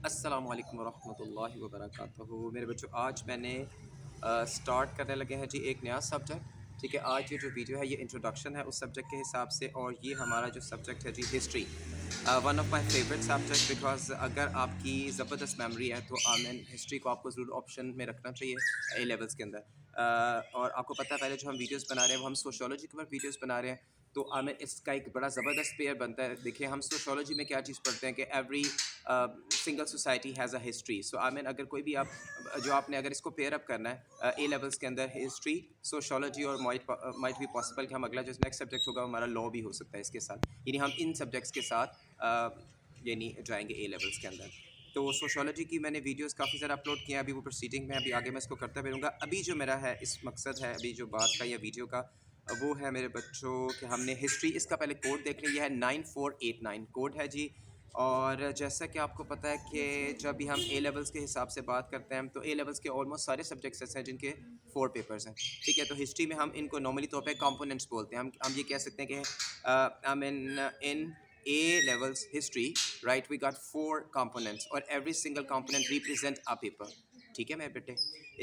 अस्सलामु अलैकुम वरहमतुल्लाहि वबरकातुहू। मेरे बच्चों, आज मैंने स्टार्ट करने लगे हैं जी एक नया सब्जेक्ट। ठीक है, आज ये जो वीडियो है ये इंट्रोडक्शन है उस सब्जेक्ट के हिसाब से, और ये हमारा जो सब्जेक्ट है जी history, one of my favourite subject. Because अगर आपकी ज़बरदस्त मेमोरी है तो आमेन हिस्ट्री को आपको ज़रूर ऑप्शन में रखना चाहिए ए लेवल्स के अंदर। और आपको पता है पहले जो हम वीडियोस बना रहे हैं वो हम सोशियोलॉजी के ऊपर वीडियोस बना रहे हैं, तो हमें इसका एक बड़ा ज़बरदस्त पेयर बनता है। देखिए, हम सोशियोलॉजी में क्या चीज़ पढ़ते हैं कि every single society has a history. So I mean अगर कोई भी आप जो आपने अगर इसको पेयर अप करना है ए लेवल्स के अंदर, हिस्ट्री, सोशियोलॉजी, और माइट भी पॉसिबल कि हम अगला जो नेक्स्ट सब्जेक्ट होगा हमारा लॉ भी हो सकता है इसके साथ, यानी हम इन सब्जेक्ट्स के साथ यानी जाएंगे ए लेवल्स के अंदर। तो सोशियोलॉजी की मैंने वीडियोस काफ़ी ज़्यादा अपलोड किए हैं, अभी वो प्रोसीडिंग में, अभी आगे मैं इसको करता भी रहूँगा। अभी जो मेरा है इस मकसद है अभी जो बात का या वीडियो का, वो है मेरे बच्चों कि हमने हिस्ट्री, इसका पहले कोड देख लिया है, 9489 कोड है जी। और जैसा कि आपको पता है कि जब भी हम ए लेवल्स के हिसाब से बात करते हैं तो ए लेवल्स के ऑलमोस्ट सारे सब्जेक्ट्स ऐसे हैं जिनके 4 पेपर्स हैं। ठीक है, तो हिस्ट्री में हम इनको नॉर्मली तौर पे कंपोनेंट्स बोलते हैं। हम ये कह सकते हैं कि I mean in A levels history, right, we got 4 components और every single component represent a paper. ठीक है मेरे बेटे,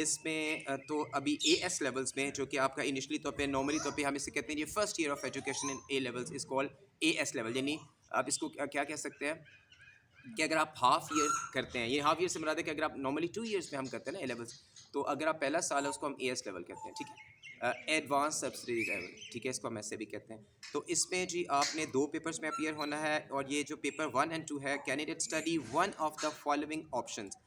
इसमें तो अभी ए एस लेवल्स में, जो कि आपका इनिशियली तौर पे नॉर्मली तौर पे हम इसे कहते हैं ये first year of education in A levels is called A S level, यानी आप इसको क्या कह सकते हैं कि अगर आप हाफ ईयर करते हैं, ये हाफ ईयर से मुराद है कि अगर आप नॉर्मली 2 ईयर्स में हम करते हैं ना ए लेवल्स, तो अगर आप पहला साल है उसको हम ए एस लेवल कहते हैं। ठीक है, एडवांस सब्सिडी लेवल, ठीक है, इसको हम ऐसे भी कहते हैं। तो इसमें जी आपने 2 पेपर्स में अपीयर होना है, और ये जो पेपर 1 और 2 है, candidate study one of the following options.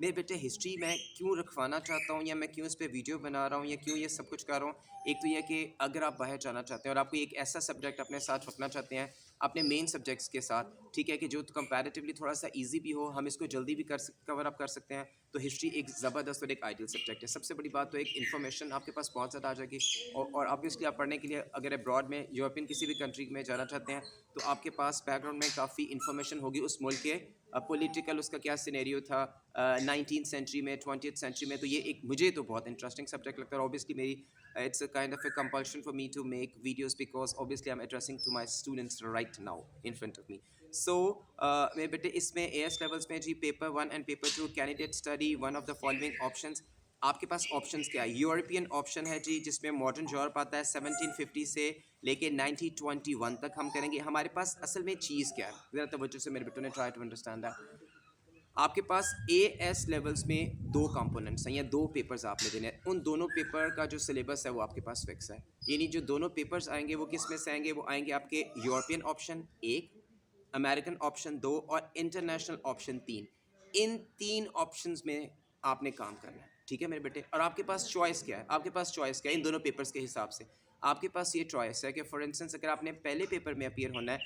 मेरे बेटे, हिस्ट्री मैं क्यों रखवाना चाहता हूँ, या मैं क्यों इस पर वीडियो बना रहा हूँ, या क्यों ये सब कुछ कर रहा हूँ, एक तो यह कि अगर आप बाहर जाना चाहते हैं और आपको एक ऐसा सब्जेक्ट अपने साथ रखना चाहते हैं अपने मेन सब्जेक्ट्स के साथ, ठीक है, कि जो कंपैरेटिवली थोड़ा सा इजी भी हो, हम इसको जल्दी भी कवर अप कर सकते हैं, तो हिस्ट्री एक ज़बरदस्त और एक आइडियल सब्जेक्ट है। सबसे बड़ी बात तो एक इन्फॉर्मेशन आपके पास बहुत ज़्यादा आ जाएगी, और ऑब्वियसली आप पढ़ने के लिए अगर अब्रॉड में यूरोपियन किसी भी कंट्री में जाना चाहते हैं तो आपके पास बैकग्राउंड में काफ़ी इन्फॉर्मेशन होगी उस मुल्क के पॉलिटिकल, उसका क्या सिनेरियो था 19th सेंचुरी में, 20th सेंचुरी में। तो ये एक मुझे तो बहुत इंटरेस्टिंग सब्जेक्ट लगता है। ऑब्वियसली मेरी it's a kind of a compulsion for me to make videos because obviously I'm addressing to my students right now in front of me. So मेरे बेटे, इसमें AS levels में जी paper 1 and paper 2 candidate study one of the following options. आपके पास options क्या है? European option है जी, जिसमें मॉडर्न यूरोप आता है 1750 से लेके 1921 तक हम करेंगे। हमारे पास असल में चीज़ क्या है, ज़रा तवज्जो से मेरे बेटों ने ट्राई टू अंडरस्टैंड दैट। आपके पास ए एस लेवल्स में 2 कंपोनेंट्स हैं या 2 पेपर्स आपने देने हैं। उन दोनों पेपर का जो सिलेबस है वो आपके पास फिक्स है, यानी जो दोनों पेपर्स आएंगे वो किस में से आएंगे? वो आएंगे आपके यूरोपियन ऑप्शन 1, अमेरिकन ऑप्शन 2 और इंटरनेशनल ऑप्शन 3। इन 3 ऑप्शंस में आपने काम करना है। ठीक है मेरे बेटे, और आपके पास चॉइस क्या है? आपके पास चॉइस क्या है इन दोनों पेपर्स के हिसाब से? आपके पास ये चॉइस है कि फॉर इंस्टेंस अगर आपने पहले पेपर में अपीयर होना है,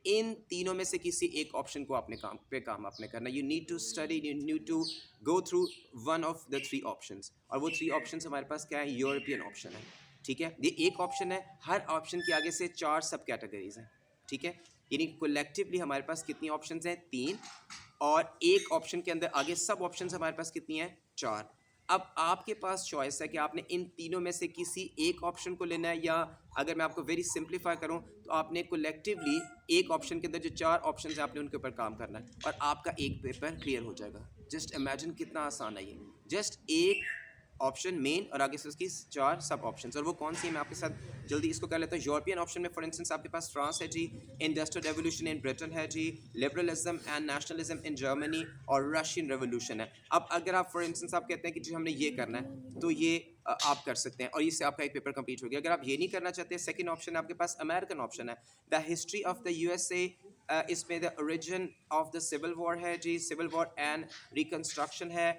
इन तीनों में से किसी एक ऑप्शन को आपने काम आपने करना है। You need to study, you need to go through one of the 3 options, और वो 3 ऑप्शंस हमारे पास क्या है? यूरोपियन ऑप्शन है। ठीक है, ये एक ऑप्शन है, हर ऑप्शन के आगे से 4 सब कैटेगरीज हैं। ठीक है, यानी कोलेक्टिवली हमारे पास कितनी ऑप्शंस हैं? 3, और एक ऑप्शन के अंदर आगे सब ऑप्शंस हमारे पास कितनी हैं? 4। अब आपके पास चॉइस है कि आपने इन तीनों में से किसी एक ऑप्शन को लेना है, या अगर मैं आपको वेरी सिंप्लीफाई करूं तो आपने कोलेक्टिवली एक ऑप्शन के अंदर जो 4 ऑप्शन हैं आपने उनके ऊपर काम करना है, और आपका एक पेपर क्लियर हो जाएगा। जस्ट इमेजिन कितना आसान है ये। जस्ट एक ऑप्शन मेन और आगे से उसकी 4 सब ऑप्शंस, और वो कौन सी है मैं आपके साथ जल्दी इसको कर लेता हूँ। यूरोपियन ऑप्शन में फॉर इंस्टेंस आपके पास फ्रांस है जी, इंडस्ट्रियल रेवोल्यूशन इन ब्रिटेन है जी, liberalism and nationalism in Germany, और रशियन रेवोल्यूशन है। अब अगर आप फॉर इंस्टेंस आप कहते हैं कि जी हमने ये करना है, तो ये आप कर सकते हैं, और इससे आपका एक पेपर कंप्लीट हो गया। अगर आप ये नहीं करना चाहते, सेकंड ऑप्शन आपके पास अमेरिकन ऑप्शन है, the history of the USA. इसमें the origin of the civil war है जी, सिविल वॉर एंड रिकन्स्ट्रक्शन है,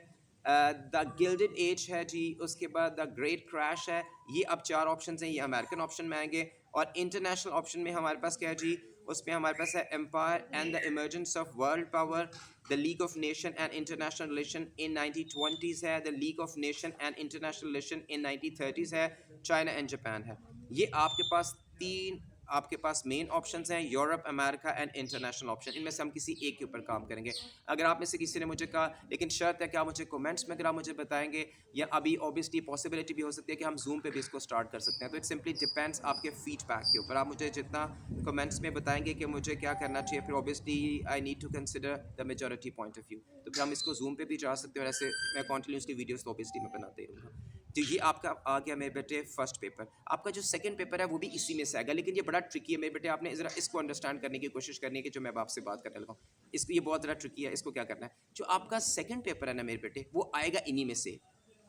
द गिल्डेड एज है जी, उसके बाद द ग्रेट क्रैश है। ये अब 4 ऑप्शन हैं, ये अमेरिकन ऑप्शन में आएंगे। और इंटरनेशनल ऑप्शन में हमारे पास क्या है जी? उसमें हमारे पास है empire and the emergence of world power, the league of nation and international relation in 1920s है, the league of nation and international relation in 1930s है, चाइना एंड जापान है। ये आपके पास 3 आपके पास मेन ऑप्शंस हैं Europe, America and international option. इनमें से हम किसी एक के ऊपर काम करेंगे। अगर आप में से किसी ने मुझे कहा लेकिन शर्त है कि आप मुझे कमेंट्स में अगर आप मुझे बताएंगे, या अभी ऑब्वियसली पॉसिबिलिटी भी हो सकती है कि हम जूम पे भी इसको स्टार्ट कर सकते हैं। तो इट सिंपली डिपेंड्स आपके फीडबैक के ऊपर। आप मुझे जितना कमेंट्स में बताएंगे कि मुझे क्या करना चाहिए, फिर obviously I need to consider the majority point of view. तो फिर हम इसको जूम पे भी जा सकते हैं और ऐसे मैं कॉन्टिन्यूसली वीडियोस तो ऑब्वियसली मैं बनाते ही रहूँगा। तो ये आपका आ गया मेरे बेटे फर्स्ट पेपर। आपका जो सेकंड पेपर है वो भी इसी में से आएगा, लेकिन ये बड़ा ट्रिकी है मेरे बेटे। आपने ज़रा इसको अंडरस्टैंड करने की कोशिश करनी है कि जो मैं अब आपसे बात करने लगा हूँ, इसको ये बहुत ज़्यादा ट्रिकी है। इसको क्या करना है, जो आपका सेकंड पेपर है ना मेरे बेटे, वो आएगा इन्हीं में से।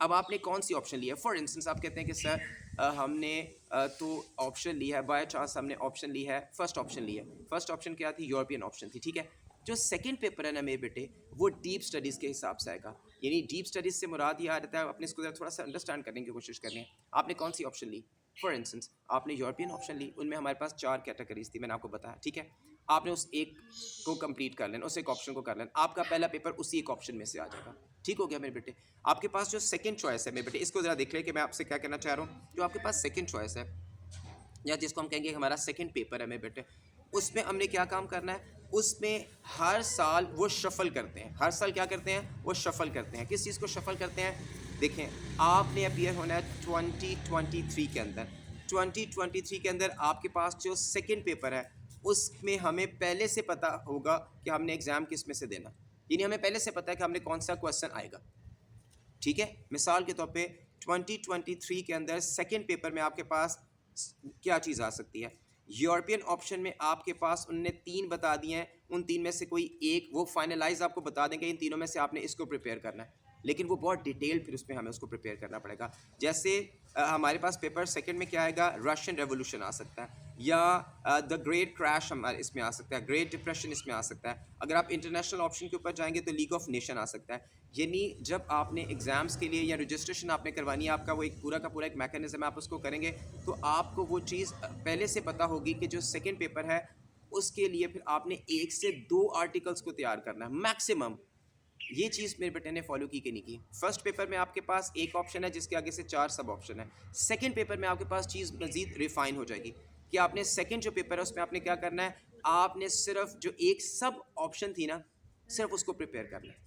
अब आपने कौन सी ऑप्शन लिया है? फॉर इंस्टेंस आप कहते हैं कि सर हमने तो ऑप्शन लिया है, बाय चांस हमने ऑप्शन ली है, फर्स्ट ऑप्शन लिया है। फर्स्ट ऑप्शन क्या थी? यूरोपियन ऑप्शन थी, ठीक है। जो सेकंड पेपर है ना मेरे बेटे, वो डीप स्टडीज़ के हिसाब से आएगा। यानी डीप स्टडीज़ से मुराद ये आ रहता है, अपने इसको थोड़ा सा अंडरस्टैंड करने की कोशिश करनी है। आपने कौन सी ऑप्शन ली? फॉर इंस्टेंस आपने यूरोपियन ऑप्शन ली, उनमें हमारे पास 4 कैटेगरीज थी, मैंने आपको बताया, ठीक है। आपने उस एक को कंप्लीट कर लेना, उस एक ऑप्शन को कर लेना, आपका पहला पेपर उसी एक ऑप्शन में से आ जाएगा। ठीक हो गया मेरे बेटे। आपके पास जो सेकंड चॉइस है मेरे बेटे, इसको ज़रा देख ले कि मैं आपसे क्या कहना चाह रहा हूँ। जो आपके पास सेकंड चॉइस है, या जिसको हम कहेंगे हमारा सेकंड पेपर है मेरे बेटे, उसमें हमने क्या काम करना है? उसमें हर साल वो शफल करते हैं। हर साल क्या करते हैं? वो शफल करते हैं। किस चीज़ को शफल करते हैं? देखें, आपने अपीयर होना है 2023 के अंदर। 2023 के अंदर आपके पास जो सेकंड पेपर है, उसमें हमें पहले से पता होगा कि हमने एग्ज़ाम किस में से देना। यानी हमें पहले से पता है कि हमने कौन सा क्वेश्चन आएगा, ठीक है। मिसाल के तौर पे 2023 के अंदर सेकंड पेपर में आपके पास क्या चीज़ आ सकती है? यूरोपियन ऑप्शन में आपके पास उनने 3 बता दिए हैं, उन 3 में से कोई एक वो फाइनलाइज आपको बता देंगे, इन तीनों में से आपने इसको प्रिपेयर करना है। लेकिन वो बहुत डिटेल फिर उसमें हमें उसको प्रिपेयर करना पड़ेगा। जैसे हमारे पास पेपर सेकंड में क्या आएगा? रशियन रेवोल्यूशन आ सकता है, या द ग्रेट क्रैश हमारे इसमें आ सकता है, ग्रेट डिप्रेशन इसमें आ सकता है। अगर आप इंटरनेशनल ऑप्शन के ऊपर जाएंगे तो लीग ऑफ नेशन आ सकता है। यानी जब आपने एग्ज़ाम्स के लिए या रजिस्ट्रेशन आपने करवानी है, आपका वो एक पूरा का पूरा एक मैकेनिज्म आप उसको करेंगे, तो आपको वो चीज़ पहले से पता होगी कि जो सेकंड पेपर है उसके लिए फिर आपने 1 से 2 आर्टिकल्स को तैयार करना है मैक्सिमम। ये चीज़ मेरे बेटे ने फॉलो की कि नहीं की। फर्स्ट पेपर में आपके पास एक ऑप्शन है जिसके आगे से 4 सब ऑप्शन है। सेकंड पेपर में आपके पास चीज़ मज़ीद रिफाइन हो जाएगी कि आपने सेकंड जो पेपर है उसमें आपने क्या करना है? आपने सिर्फ जो एक सब ऑप्शन थी ना, सिर्फ उसको प्रिपेयर करना है,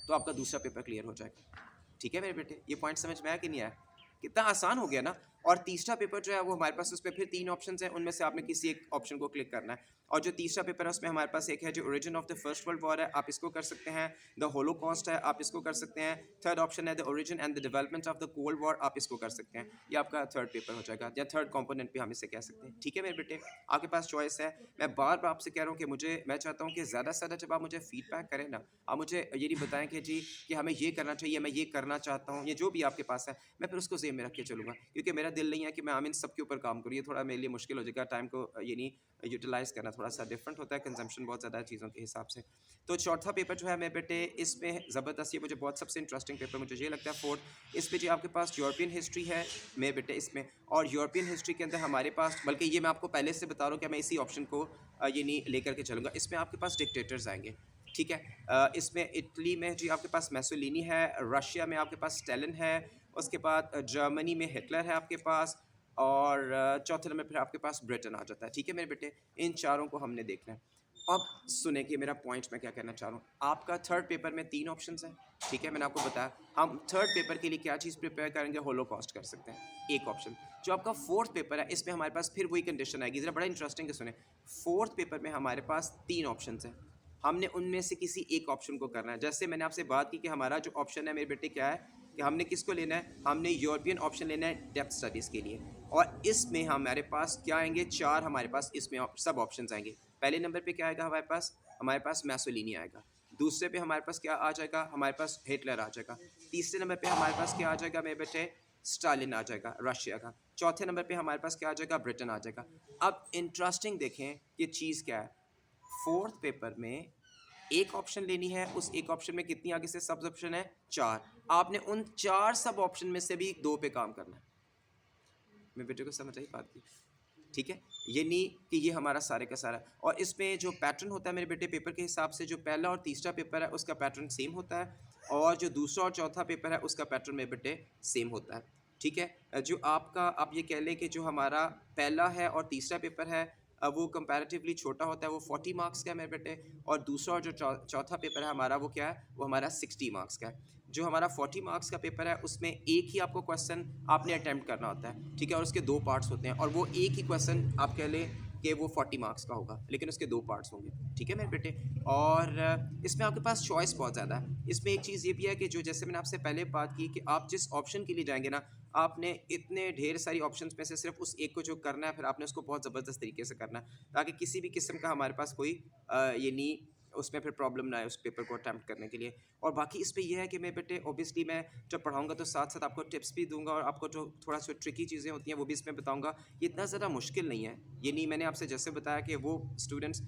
तो आपका दूसरा पेपर क्लियर हो जाएगा। ठीक है मेरे बेटे, ये पॉइंट समझ में आया कि नहीं आया? कितना आसान हो गया ना। और तीसरा पेपर जो है वो हमारे पास, उस पर फिर 3 ऑप्शंस हैं, उनमें से आपने किसी एक ऑप्शन को क्लिक करना है। और जो तीसरा पेपर है उसमें हमारे पास एक है जो origin of the first world war है, आप इसको कर सकते हैं। द होलोकॉस्ट है, आप इसको कर सकते हैं। थर्ड ऑप्शन है the origin and the development of the cold war, आप इसको कर सकते हैं। ये आपका थर्ड पेपर हो जाएगा, या थर्ड कंपोनेंट भी हम इसे कह सकते हैं। ठीक है मेरे बेटे, आपके पास चॉइस है। मैं बार बार आपसे कह रहा हूँ कि मैं चाहता हूँ कि ज़्यादा से ज़्यादा जब आप मुझे फीडबैक करें ना, आप मुझे ये नहीं बताएं कि जी कि हमें ये करना चाहिए, मैं ये करना चाहता हूँ, ये जो भी आपके पास है, मैं फिर उसको ज़हन में रख के चलूँगा। क्योंकि मेरा दिल नहीं है कि मैं आम इन सब के ऊपर काम करूँ, ये थोड़ा मेरे लिए मुश्किल हो जाएगा। टाइम को ये नहीं यूटिलाइज़ करना थोड़ा सा डिफरेंट होता है, कंजम्पशन बहुत ज़्यादा है चीज़ों के हिसाब से। तो चौथा पेपर जो है मेरे बेटे, इसमें ज़बरदस्त, ये मुझे बहुत सबसे इंटरेस्टिंग पेपर मुझे ये लगता है फोर्थ। इसमें जो आपके पास यूरोपियन हिस्ट्री है मेरे बेटे इसमें, और यूरोपियन हिस्ट्री के अंदर हमारे पास, बल्कि ये मैं आपको पहले से बता रहा हूँ कि मैं इसी ऑप्शन को ये नहीं लेकर के चलूँगा। इसमें आपके पास डिक्टेटर्स आएंगे, ठीक है। इसमें इटली में जी आपके पास मैसोलिनी है, रशिया में आपके पास स्टालिन है, उसके बाद जर्मनी में हिटलर है आपके पास, और चौथे नंबर पर आपके पास ब्रिटेन आ जाता है। ठीक है मेरे बेटे, इन चारों को हमने देखना है। अब सुने कि मेरा पॉइंट मैं क्या कहना चाह रहा हूँ। आपका थर्ड पेपर में 3 ऑप्शंस हैं, ठीक है। मैंने आपको बताया हम थर्ड पेपर के लिए क्या चीज़ प्रिपेयर करेंगे, होलोकॉस्ट कर सकते हैं, एक ऑप्शन। जो आपका फोर्थ पेपर है इसमें हमारे पास फिर वही कंडीशन आएगी, ज़रा बड़ा इंटरेस्टिंग है सुने। फोर्थ पेपर में हमारे पास 3 ऑप्शंस हैं, हमने उनमें से किसी एक ऑप्शन को करना है। जैसे मैंने आपसे बात की कि हमारा जो ऑप्शन है मेरे बेटे क्या है, कि हमने किसको लेना है? हमने यूरोपियन ऑप्शन लेना है डेप्थ स्टडीज़ के लिए। और इसमें हमारे पास क्या आएंगे? 4 हमारे पास इसमें सब ऑप्शंस आएंगे। पहले नंबर पे क्या आएगा हमारे पास मैसोलिनी आएगा। दूसरे पे हमारे पास क्या आ जाएगा? हमारे पास हिटलर आ जाएगा। तीसरे नंबर पे हमारे पास क्या आ जाएगा मेरे बेटे? स्टालिन आ जाएगा रशिया का। चौथे नंबर पे हमारे पास क्या आ जाएगा? ब्रिटेन आ जाएगा। अब इंटरेस्टिंग देखें ये चीज़ क्या है। फोर्थ पेपर में एक ऑप्शन लेनी है, उस एक ऑप्शन में कितनी आगे से सब ऑप्शन है? 4। आपने उन 4 सब ऑप्शन में से भी 2 पे काम करना है। मैं बेटे को समझ आई बात की? ठीक है, ये नहीं कि ये हमारा सारे का सारा। और इसमें जो पैटर्न होता है मेरे बेटे पेपर के हिसाब से, जो पहला और तीसरा पेपर है उसका पैटर्न सेम होता है, और जो दूसरा और चौथा पेपर है उसका पैटर्न मेरे बेटे सेम होता है। ठीक है। जो आपका आप ये कह लें कि जो हमारा पहला है और तीसरा पेपर है वो कंपैरेटिवली छोटा होता है, वो 40 मार्क्स का है मेरे बेटे। और दूसरा और जो चौथा पेपर है हमारा वो क्या है, वो हमारा 60 मार्क्स का है। जो हमारा 40 मार्क्स का पेपर है उसमें एक ही आपको क्वेश्चन आपने अटेम्प्ट करना होता है, ठीक है, और उसके 2 पार्ट्स होते हैं, और वो एक ही क्वेश्चन आप कह लें कि वो 40 मार्क्स का होगा, लेकिन उसके 2 पार्ट्स होंगे, ठीक है मेरे बेटे। और इसमें आपके पास चॉइस बहुत ज़्यादा है। इसमें एक चीज़ ये भी है कि जो जैसे मैंने आपसे पहले बात की कि आप जिस ऑप्शन के लिए जाएँगे ना, आपने इतने ढेर सारी ऑप्शंस में से सिर्फ उस एक को जो करना है, फिर आपने उसको बहुत ज़बरदस्त तरीके से करना है, ताकि किसी भी किस्म का हमारे पास कोई ये नहीं उसमें फिर प्रॉब्लम ना आए उस पेपर को अटेम्प्ट करने के लिए। और बाकी इस पे ये है कि मेरे बेटे ऑब्वियसली मैं जब पढ़ाऊँगा तो साथ-साथ आपको टिप्स भी दूँगा, और आपको जो थोड़ा-सा ट्रिकी चीज़ें होती हैं वो भी इसमें बताऊँगा। ये इतना ज़्यादा मुश्किल नहीं है। ये नहीं, मैंने आपसे जैसे बताया कि वो स्टूडेंट्स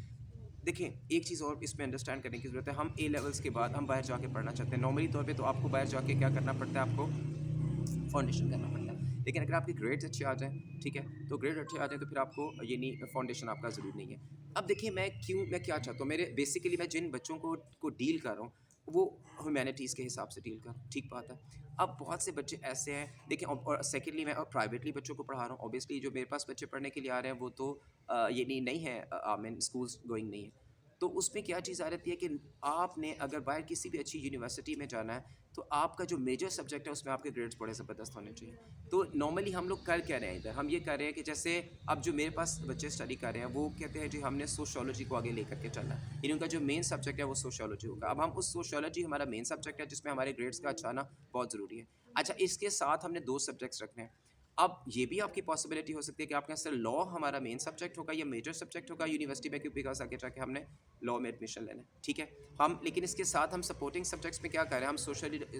देखें, एक चीज़ और इसमें अंडरस्टैंड करने की ज़रूरत है। हम ए लेवल्स के बाद हम बाहर जाके पढ़ना चाहते हैं। नॉर्मली तौर पे तो आपको बाहर जाके क्या करना पड़ता है, आपको फाउंडेशन करना पड़ता है। लेकिन अगर आपके ग्रेड्स अच्छे आ जाएँ, ठीक है, तो ग्रेड अच्छे आ जाएँ तो फिर आपको ये नहीं फाउंडेशन आपका ज़रूरी नहीं है। अब देखिए मैं क्या चाहता हूँ, मेरे बेसिकली मैं जिन बच्चों को डील कर रहा हूँ, वो ह्यूमैनिटीज़ के हिसाब से डील कर रहा हूँ, ठीक बात है। अब बहुत से बच्चे ऐसे हैं, देखिए, और सेकेंडली मैं प्राइवेटली बच्चों को पढ़ा रहा हूँ। ऑब्वियसली जो मेरे पास बच्चे पढ़ने के लिए आ रहे हैं वो तो ये नहीं है, आई मीन स्कूल्स गोइंग नहीं है। तो उसमें क्या चीज़ आ जाती है कि आपने अगर बाहर किसी भी अच्छी यूनिवर्सिटी में जाना है, तो आपका जो मेजर सब्जेक्ट है उसमें आपके ग्रेड्स बड़े ज़बरदस्त होने चाहिए। तो नॉर्मली हम लोग कर क्या रहे हैं इधर, हम ये कर रहे हैं कि जैसे अब जो मेरे पास बच्चे स्टडी कर रहे हैं वो कहते हैं जी हमने सोशियोलॉजी को आगे लेकर के चलना है, यानी उनका जो मेन सब्जेक्ट है वो सोशियोलॉजी होगा। अब हम उस सोशियोलॉजी हमारा मेन सब्जेक्ट है जिसमें हमारे ग्रेड्स का अच्छा आना बहुत ज़रूरी है। अच्छा, इसके साथ हमने 2 सब्जेक्ट्स रखने हैं। अब ये भी आपकी पॉसिबिलिटी हो सकती है कि आपके यहाँ से लॉ हमारा मेन सब्जेक्ट होगा या मेजर सब्जेक्ट होगा यूनिवर्सिटी में, क्योंकि बिकॉज़ आगे जाके हमने लॉ में एडमिशन लेना है, ठीक है। हम लेकिन इसके साथ हम सपोर्टिंग सब्जेक्ट्स में क्या कर रहे हैं, हम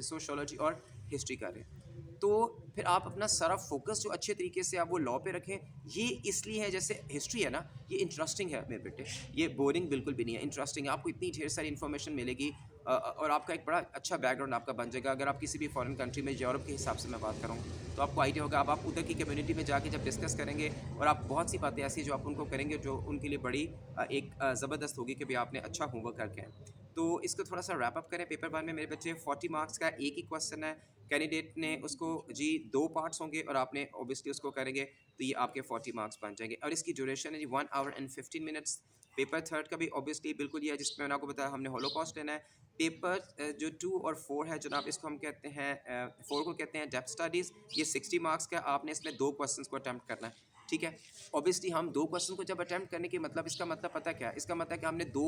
सोशियोलॉजी और हिस्ट्री कर रहे हैं। तो फिर आप अपना सारा फ़ोकस जो अच्छे तरीके से आप वो लॉ पे रखें। ये इसलिए है, जैसे हिस्ट्री है ना, ये इंटरेस्टिंग है मेरे बेटे, ये बोरिंग बिल्कुल भी नहीं है, इंटरेस्टिंग है। आपको इतनी ढेर सारी इन्फॉर्मेशन मिलेगी, और आपका एक बड़ा अच्छा बैकग्राउंड आपका बन जाएगा। अगर आप किसी भी फॉरेन कंट्री में, यूरोप के हिसाब से मैं बात करूँ, तो आपको आइडिया होगा। अब आप उधर की कम्युनिटी में जाके जब डिस्कस करेंगे, और आप बहुत सी बातें ऐसी जो आप उनको करेंगे जो उनके लिए बड़ी एक ज़बरदस्त होगी कि भाई आपने अच्छा होमवर्क करके आए। तो इसको थोड़ा सा रैप अप करें। पेपर 1 में मेरे बच्चे 40 मार्क्स का एक ही क्वेश्चन है, कैंडिडेट ने उसको जी 2 पार्ट्स होंगे और आपने ऑब्वियसली उसको करेंगे, तो ये आपके 40 मार्क्स बन जाएंगे। और इसकी ड्यूरेशन है जी 1 our and 15 minutes. Paper third का भी ऑब्वियसली बिल्कुल ये है, जिसमें मैंने आपको बताया हमने होलोकॉस्ट लेना है। पेपर जो 2 और 4 है जनाब, इसको हम कहते हैं 4 को कहते हैं डेप्थ स्टडीज़। ये 60 मार्क्स का, आपने इसमें 2 क्वेश्चंस को अटेम्प्ट करना है, ठीक है। ऑब्वियसली हम 2 क्वेश्चन को जब अटेम्प्ट करने के मतलब, इसका मतलब पता क्या है, इसका मतलब है कि हमने 2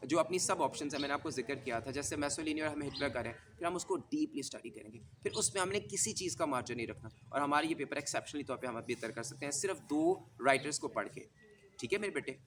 जो अपनी सब ऑप्शंस है, मैंने आपको जिक्र किया था, जैसे मैसोलिनी और हम हिटलर का रहे हैं, फिर हम उसको डीपली स्टडी करेंगे। फिर उसमें हमने किसी चीज़ का मार्जिन नहीं रखना, और हमारे ये पेपर एक्सेप्शनली तौर पे हम बेहतर कर सकते हैं सिर्फ 2 राइटर्स को पढ़ के, ठीक है मेरे बेटे।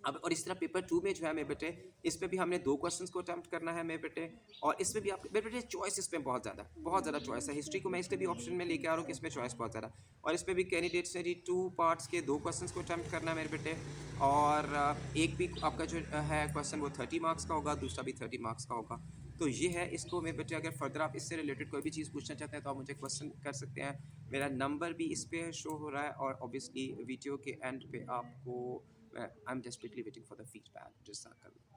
अब और इस तरह पेपर 2 में जो है मेरे बेटे, इसमें भी हमने 2 क्वेश्चंस को अटेम्प्ट करना है मेरे बेटे। और इसमें भी आप मेरे बेटे चॉइस इसमें बहुत ज़्यादा चॉइस है। हिस्ट्री को मैं इसलिए भी ऑप्शन में लेके आ रहा हूँ कि इसमें चॉइस बहुत ज़्यादा। और इसमें भी कैंडिडेट्स ने जी 2 पार्ट्स के 2 क्वेश्चंस को अटेम्प्ट करना है मेरे बेटे। और एक भी आपका जो है क्वेश्चन वो 30 मार्क्स का होगा, दूसरा भी 30 मार्क्स का होगा। तो ये है इसको मेरे बेटे। अगर फर्दर आप इससे रिलेटेड कोई भी चीज़ पूछना चाहते हैं तो आप मुझे क्वेश्चन कर सकते हैं। मेरा नंबर भी इस पे शो हो रहा है, और ऑब्वियसली वीडियो के एंड पे आपको I'm desperately waiting for the feedback. Jazakallah.